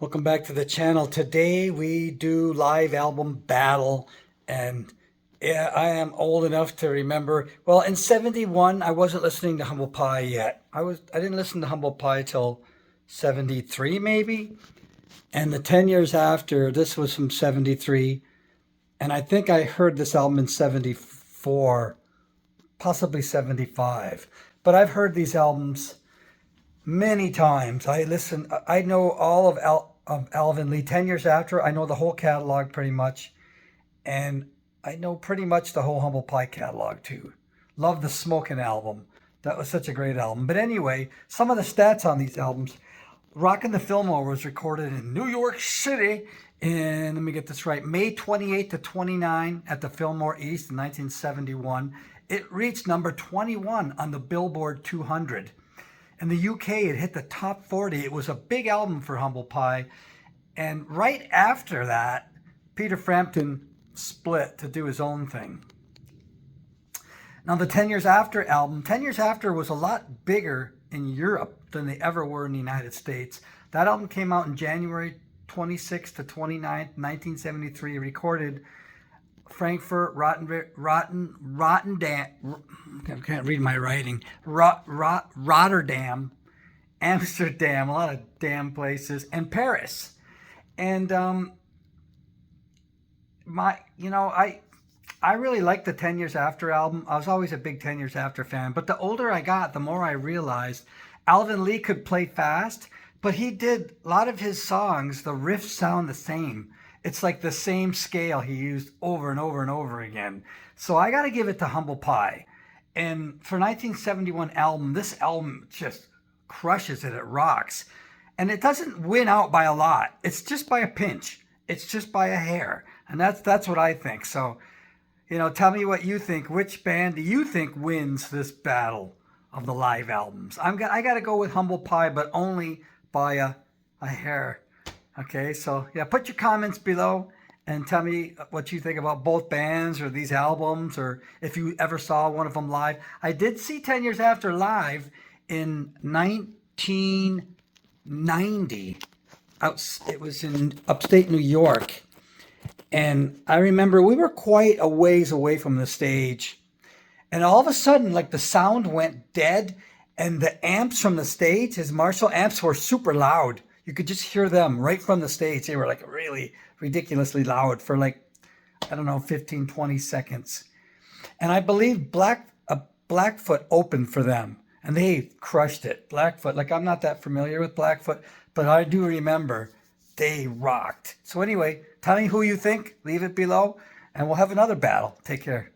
Welcome back to the channel. Today we do live album battle, and yeah, I am old enough to remember. Well, in '71, I wasn't listening to Humble Pie yet. I didn't listen to Humble Pie till '73 maybe, and the 10 years after, this was from '73, and I think I heard this album in '74, possibly '75. But I've heard these albums many times. I know all of Alvin Lee. 10 years after, I know the whole catalog pretty much. And I know pretty much the whole Humble Pie catalog too. Love the Smokin album. That was such a great album. But anyway, some of the stats on these albums. Rockin' the Filmore was recorded in New York City in, let me get this right, May 28 to 29 at the Filmore East in 1971. It reached number 21 on the Billboard 200. In the UK, it hit the top 40. It was a big album for Humble Pie. And right after that, Peter Frampton split to do his own thing. Now, the 10 Years After album, 10 Years After was a lot bigger in Europe than they ever were in the United States. That album came out in January 26th to 29th, 1973, recorded Frankfurt, Rotterdam, I can't read my writing, Rotterdam, Amsterdam, a lot of damn places, and Paris. And I really liked the 10 Years After album. I was always a big 10 Years After fan, but the older I got, the more I realized Alvin Lee could play fast, but he did a lot of his songs, the riffs sound the same. It's like the same scale he used over and over and over again. So I got to give it to Humble Pie. And for 1971 album, this album just crushes it. It rocks. And it doesn't win out by a lot. It's just by a pinch. It's just by a hair. And that's what I think. So, tell me what you think. Which band do you think wins this battle of the live albums? I got to go with Humble Pie, but only by a hair. Okay, so yeah, put your comments below and tell me what you think about both bands or these albums, or if you ever saw one of them live. I did see 10 Years After live in 1990. It was in upstate New York. And I remember we were quite a ways away from the stage. And all of a sudden, like, the sound went dead, and the amps from the stage, his Marshall amps, were super loud. You could just hear them right from the stage. They were like really ridiculously loud for 15, 20 seconds. And I believe Blackfoot opened for them, and they crushed it. Blackfoot, I'm not that familiar with Blackfoot, but I do remember they rocked. So anyway, tell me who you think. Leave it below, and we'll have another battle. Take care.